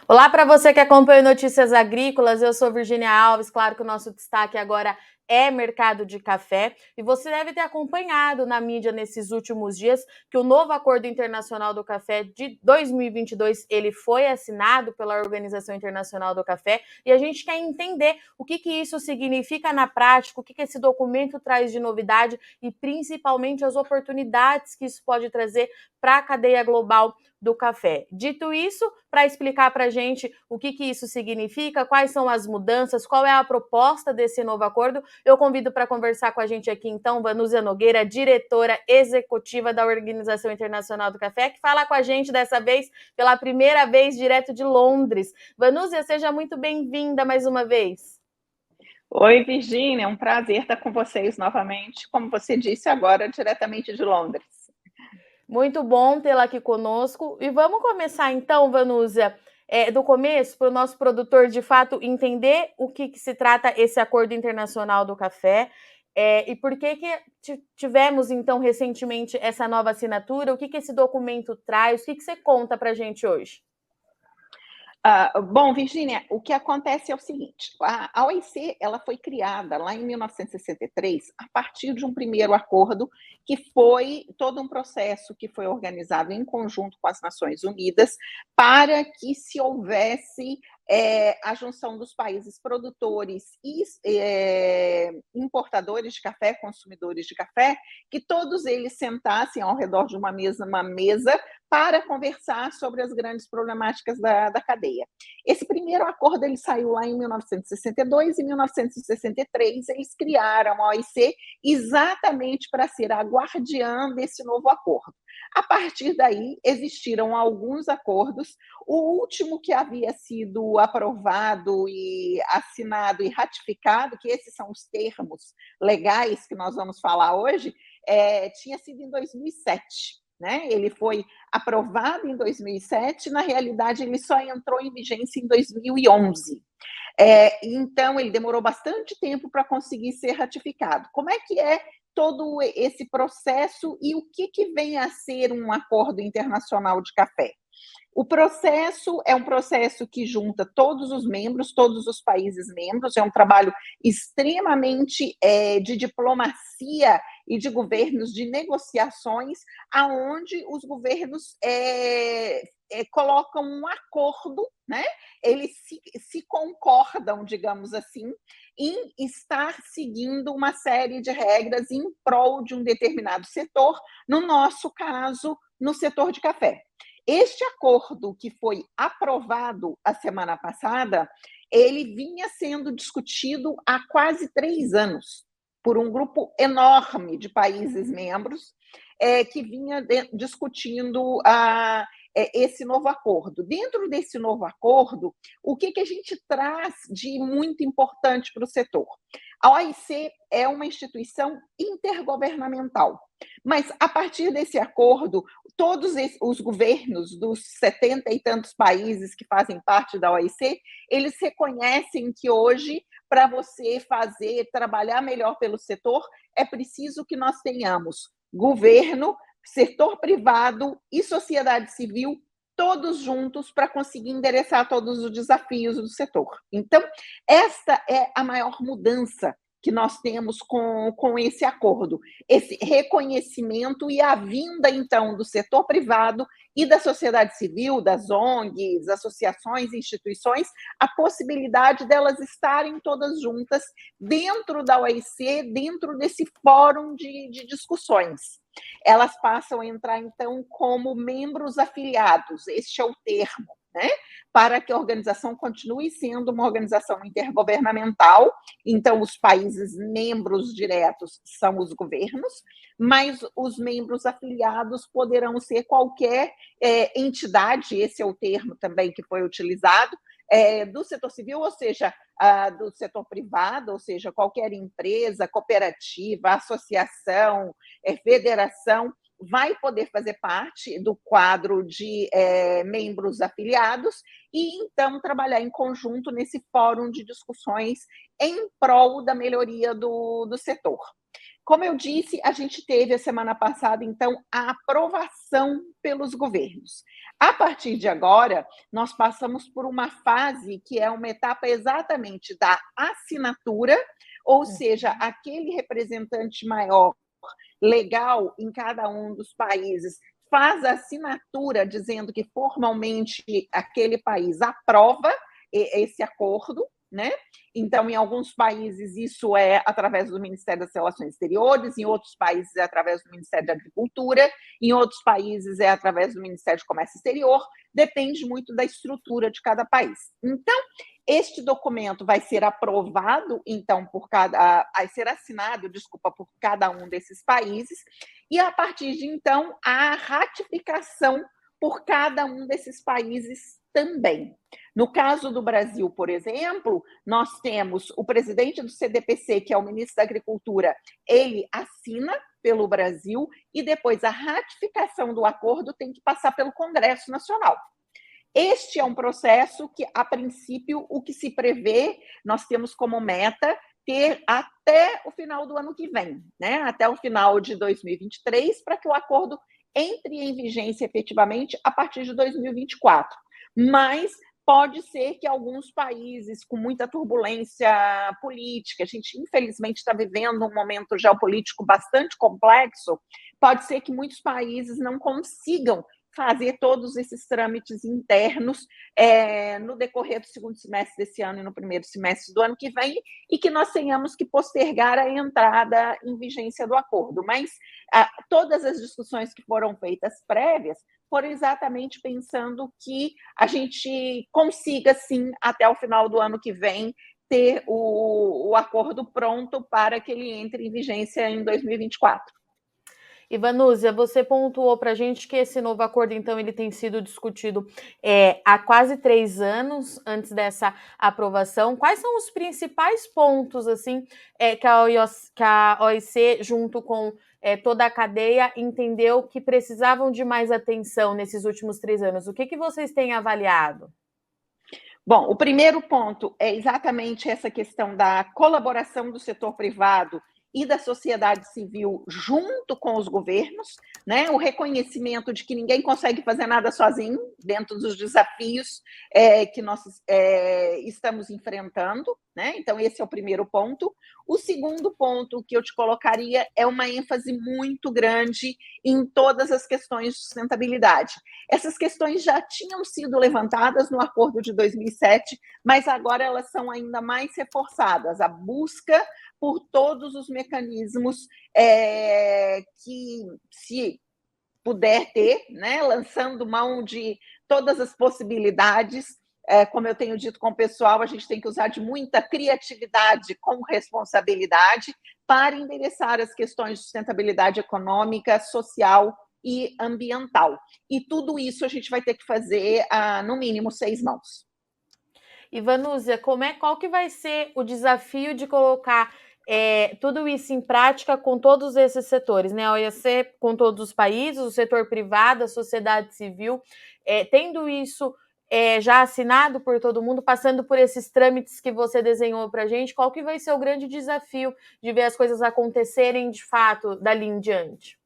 Olá para você que acompanha Notícias Agrícolas, eu sou Virgínia Alves. Claro que o nosso destaque agora é mercado de café, e você deve ter acompanhado na mídia nesses últimos dias que o novo Acordo Internacional do Café de 2022 ele foi assinado pela Organização Internacional do Café, e a gente quer entender o que isso significa na prática, o que esse documento traz de novidade e principalmente as oportunidades que isso pode trazer para a cadeia global do café. Dito isso, para explicar para a gente o que isso significa, quais são as mudanças, qual é a proposta desse novo acordo, eu convido para conversar com a gente aqui, então, Vanúzia Nogueira, diretora executiva da Organização Internacional do Café, que fala com a gente dessa vez, pela primeira vez, direto de Londres. Vanúzia, seja muito bem-vinda mais uma vez. Oi, Virgínia, é um prazer estar com vocês novamente, como você disse agora, diretamente de Londres. Muito bom tê-la aqui conosco. E vamos começar então, Vanúzia, do começo, para o nosso produtor de fato entender o que se trata esse acordo internacional do café, e por que tivemos então recentemente essa nova assinatura, o que esse documento traz, o que você conta para a gente hoje? Bom, Virgínia, o que acontece é o seguinte: a OIC ela foi criada lá em 1963 a partir de um primeiro acordo que foi todo um processo que foi organizado em conjunto com as Nações Unidas para que se houvesse a junção dos países produtores e importadores de café, consumidores de café, que todos eles sentassem ao redor de uma mesa para conversar sobre as grandes problemáticas da cadeia. Esse primeiro acordo ele saiu lá em 1962 e 1963 eles criaram a OIC exatamente para ser a guardiã desse novo acordo. A partir daí existiram alguns acordos. O último que havia sido aprovado e assinado e ratificado, que esses são os termos legais que nós vamos falar hoje, tinha sido em 2007. Né? Ele foi aprovado em 2007, na realidade ele só entrou em vigência em 2011. Então ele demorou bastante tempo para conseguir ser ratificado. Como é que é todo esse processo e o que vem a ser um acordo internacional de café? O processo é um processo que junta todos os membros, todos os países membros, é um trabalho extremamente de diplomacia e de governos, de negociações, aonde os governos colocam um acordo, né? Eles se concordam, digamos assim, em estar seguindo uma série de regras em prol de um determinado setor, no nosso caso, no setor de café. Este acordo que foi aprovado a semana passada, ele vinha sendo discutido há quase 3 anos por um grupo enorme de países membros que vinha discutindo esse novo acordo. Dentro desse novo acordo, o que a gente traz de muito importante para o setor? A OIC é uma instituição intergovernamental, mas a partir desse acordo, todos os governos dos 70 e tantos países que fazem parte da OIC, eles reconhecem que hoje, para você trabalhar melhor pelo setor, é preciso que nós tenhamos governo, setor privado e sociedade civil, todos juntos para conseguir endereçar todos os desafios do setor. Então, esta é a maior mudança que nós temos com esse acordo, esse reconhecimento e a vinda, então, do setor privado e da sociedade civil, das ONGs, associações, instituições, a possibilidade delas estarem todas juntas dentro da OIC, dentro desse fórum de discussões. Elas passam a entrar, então, como membros afiliados, este é o termo, né? Para que a organização continue sendo uma organização intergovernamental. Então, os países membros diretos são os governos, mas os membros afiliados poderão ser qualquer entidade, esse é o termo também que foi utilizado, do setor civil, ou seja, do setor privado, ou seja, qualquer empresa, cooperativa, associação, federação, vai poder fazer parte do quadro de membros afiliados e, então, trabalhar em conjunto nesse fórum de discussões em prol da melhoria do setor. Como eu disse, a gente teve a semana passada, então, a aprovação pelos governos. A partir de agora, nós passamos por uma fase que é uma etapa exatamente da assinatura, ou seja, aquele representante maior legal em cada um dos países faz a assinatura dizendo que formalmente aquele país aprova esse acordo, né? Então, em alguns países, isso é através do Ministério das Relações Exteriores, em outros países é através do Ministério da Agricultura, em outros países é através do Ministério de Comércio Exterior, depende muito da estrutura de cada país. Então, este documento vai ser aprovado, então, vai ser assinado, desculpa, por cada um desses países, e a partir de então, a ratificação por cada um desses países também. No caso do Brasil, por exemplo, nós temos o presidente do CDPC, que é o ministro da Agricultura, ele assina pelo Brasil e depois a ratificação do acordo tem que passar pelo Congresso Nacional. Este é um processo que, a princípio, o que se prevê, nós temos como meta ter até o final do ano que vem, né? Até o final de 2023, para que o acordo entre em vigência efetivamente a partir de 2024. Mas pode ser que alguns países com muita turbulência política, a gente infelizmente está vivendo um momento geopolítico bastante complexo, pode ser que muitos países não consigam fazer todos esses trâmites internos no decorrer do segundo semestre desse ano e no primeiro semestre do ano que vem, e que nós tenhamos que postergar a entrada em vigência do acordo. Mas todas as discussões que foram feitas prévias foram exatamente pensando que a gente consiga, sim, até o final do ano que vem, ter o acordo pronto para que ele entre em vigência em 2024. E, Vanúzia, você pontuou para a gente que esse novo acordo, então, ele tem sido discutido há quase 3 anos antes dessa aprovação. Quais são os principais pontos, assim, que a OIC, junto com toda a cadeia, entendeu que precisavam de mais atenção nesses últimos 3 anos? O que vocês têm avaliado? Bom, o primeiro ponto é exatamente essa questão da colaboração do setor privado e da sociedade civil junto com os governos, né? O reconhecimento de que ninguém consegue fazer nada sozinho dentro dos desafios que nós estamos enfrentando, né? Então, esse é o primeiro ponto. O segundo ponto que eu te colocaria é uma ênfase muito grande em todas as questões de sustentabilidade. Essas questões já tinham sido levantadas no acordo de 2007, mas agora elas são ainda mais reforçadas. A busca por todos os mecanismos que se puder ter, né, lançando mão de todas as possibilidades. Como eu tenho dito com o pessoal, a gente tem que usar de muita criatividade com responsabilidade para endereçar as questões de sustentabilidade econômica, social e ambiental. E tudo isso a gente vai ter que fazer no mínimo 6 mãos. E, Vanúzia, qual que vai ser o desafio de colocar tudo isso em prática com todos esses setores, né? A OIC com todos os países, o setor privado, a sociedade civil, tendo isso já assinado por todo mundo, passando por esses trâmites que você desenhou para a gente, qual que vai ser o grande desafio de ver as coisas acontecerem de fato dali em diante?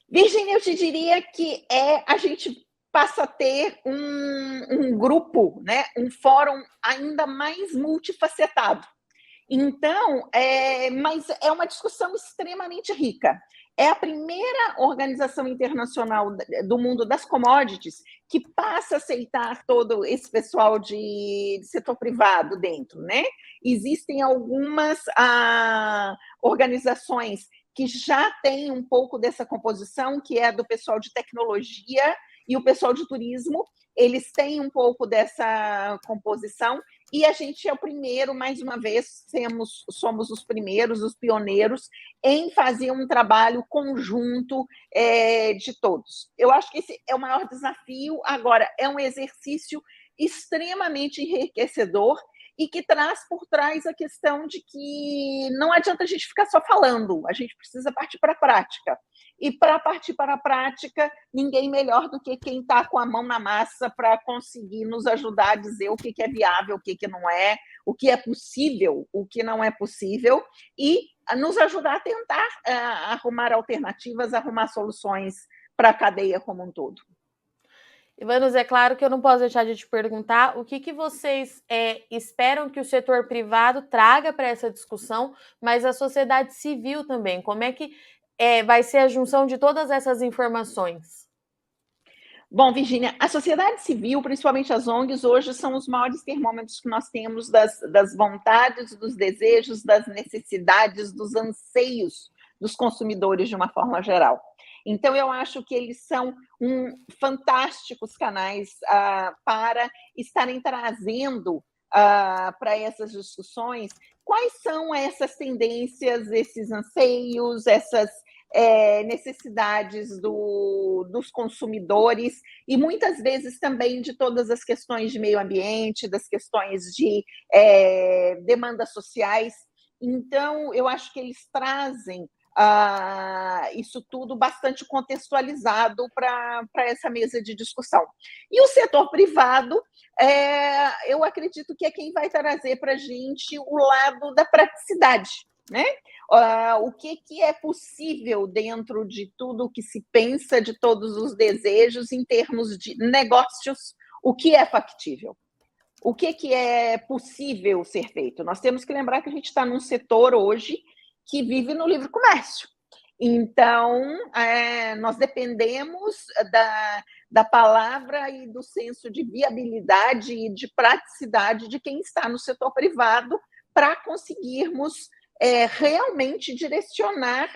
Virgínia, eu te diria que a gente passa a ter um grupo, né, um fórum ainda mais multifacetado. Então, mas é uma discussão extremamente rica. É a primeira organização internacional do mundo das commodities que passa a aceitar todo esse pessoal de setor privado dentro, né? Existem algumas organizações que já têm um pouco dessa composição, que é do pessoal de tecnologia e o pessoal de turismo, eles têm um pouco dessa composição, e a gente é o primeiro, mais uma vez, somos os primeiros, os pioneiros, em fazer um trabalho conjunto de todos. Eu acho que esse é o maior desafio. Agora, é um exercício extremamente enriquecedor, e que traz por trás a questão de que não adianta a gente ficar só falando, a gente precisa partir para a prática. E para partir para a prática, ninguém melhor do que quem está com a mão na massa para conseguir nos ajudar a dizer o que é viável, o que não é, o que é possível, o que não é possível, e nos ajudar a tentar arrumar alternativas, arrumar soluções para a cadeia como um todo. Ivanus, é claro que eu não posso deixar de te perguntar o que vocês esperam que o setor privado traga para essa discussão, mas a sociedade civil também. Como é que vai ser a junção de todas essas informações? Bom, Virgínia, a sociedade civil, principalmente as ONGs, hoje são os maiores termômetros que nós temos das vontades, dos desejos, das necessidades, dos anseios dos consumidores de uma forma geral. Então, eu acho que eles são fantásticos canais para estarem trazendo para essas discussões quais são essas tendências, esses anseios, essas necessidades dos consumidores e muitas vezes também de todas as questões de meio ambiente, das questões de demandas sociais. Então, eu acho que eles trazem isso tudo bastante contextualizado para essa mesa de discussão. E o setor privado, eu acredito que é quem vai trazer para a gente o lado da praticidade, né? O que é possível dentro de tudo que se pensa, de todos os desejos, em termos de negócios, o que é factível? O que é possível ser feito? Nós temos que lembrar que a gente está num setor hoje que vive no livre comércio. Então, nós dependemos da palavra e do senso de viabilidade e de praticidade de quem está no setor privado para conseguirmos realmente direcionar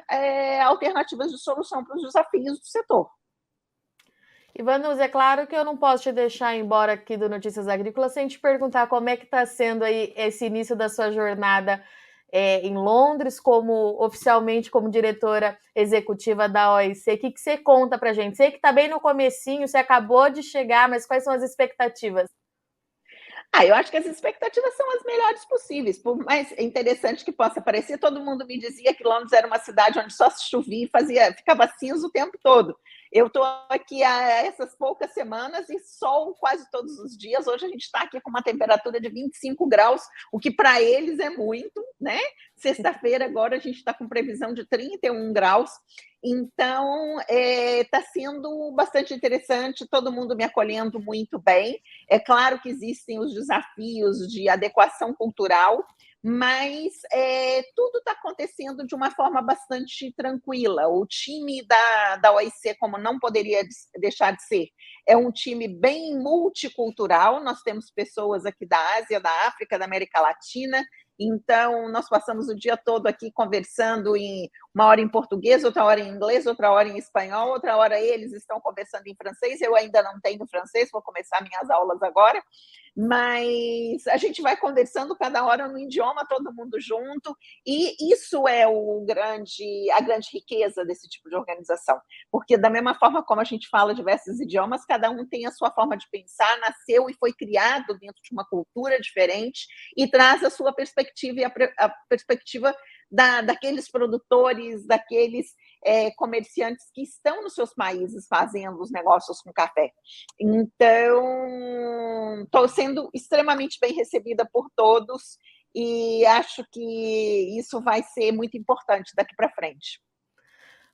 alternativas de solução para os desafios do setor. Ivanus, é claro que eu não posso te deixar embora aqui do Notícias Agrícolas sem te perguntar como é que está sendo aí esse início da sua jornada em Londres, oficialmente como diretora executiva da OIC. O que você conta para a gente? Sei que está bem no comecinho, você acabou de chegar, mas quais são as expectativas? Eu acho que as expectativas são as melhores possíveis, por mais interessante que possa parecer, todo mundo me dizia que Londres era uma cidade onde só chovia e ficava cinza o tempo todo. Eu estou aqui há essas poucas semanas e sol quase todos os dias. Hoje a gente está aqui com uma temperatura de 25 graus, o que para eles é muito, né? Sexta-feira agora a gente está com previsão de 31 graus. Então, está sendo bastante interessante, todo mundo me acolhendo muito bem. É claro que existem os desafios de adequação cultural, mas tudo está acontecendo de uma forma bastante tranquila. O time da OIC, como não poderia deixar de ser, é um time bem multicultural. Nós temos pessoas aqui da Ásia, da África, da América Latina. Então, nós passamos o dia todo aqui conversando uma hora em português, outra hora em inglês, outra hora em espanhol, outra hora eles estão conversando em francês. Eu ainda não tenho francês, vou começar minhas aulas agora. Mas a gente vai conversando cada hora no idioma, todo mundo junto, e isso é a grande riqueza desse tipo de organização, porque da mesma forma como a gente fala diversos idiomas, cada um tem a sua forma de pensar, nasceu e foi criado dentro de uma cultura diferente e traz a sua perspectiva e a perspectiva daqueles produtores, daqueles comerciantes que estão nos seus países fazendo os negócios com café. Então, estou sendo extremamente bem recebida por todos e acho que isso vai ser muito importante daqui para frente.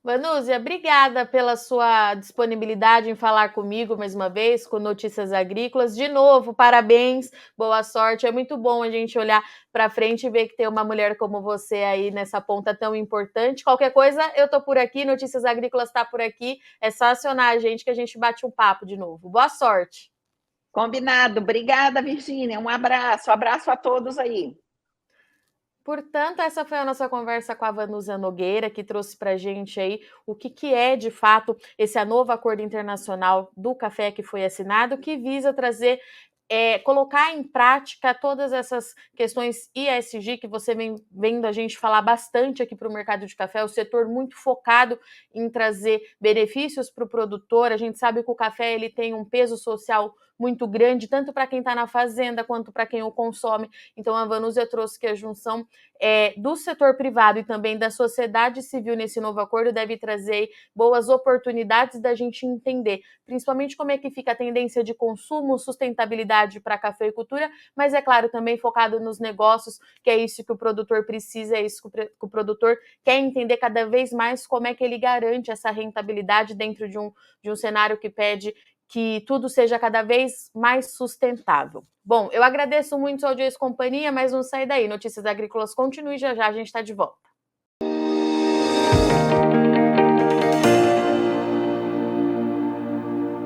Vanúzia, obrigada pela sua disponibilidade em falar comigo mais uma vez, com Notícias Agrícolas. De novo, parabéns, boa sorte. É muito bom a gente olhar para frente e ver que tem uma mulher como você aí nessa ponta tão importante. Qualquer coisa, eu estou por aqui, Notícias Agrícolas está por aqui. É só acionar a gente que a gente bate um papo de novo. Boa sorte. Combinado. Obrigada, Virgínia. Um abraço. Abraço a todos aí. Portanto, essa foi a nossa conversa com a Vanúzia Nogueira, que trouxe para a gente aí o que é, de fato, esse novo acordo internacional do café que foi assinado, que visa trazer, colocar em prática todas essas questões ESG que você vem vendo a gente falar bastante aqui para o mercado de café, o setor muito focado em trazer benefícios para o produtor. A gente sabe que o café ele tem um peso social muito grande, tanto para quem está na fazenda quanto para quem o consome. Então a Vanusa trouxe que a junção do setor privado e também da sociedade civil nesse novo acordo deve trazer boas oportunidades da gente entender, principalmente como é que fica a tendência de consumo, sustentabilidade para a cafeicultura, mas é claro também focado nos negócios, que é isso que o produtor precisa, é isso que o produtor quer entender cada vez mais como é que ele garante essa rentabilidade dentro de um cenário que pede que tudo seja cada vez mais sustentável. Bom, eu agradeço muito a audiência e companhia, mas não sai daí. Notícias Agrícolas continue, já já a gente está de volta.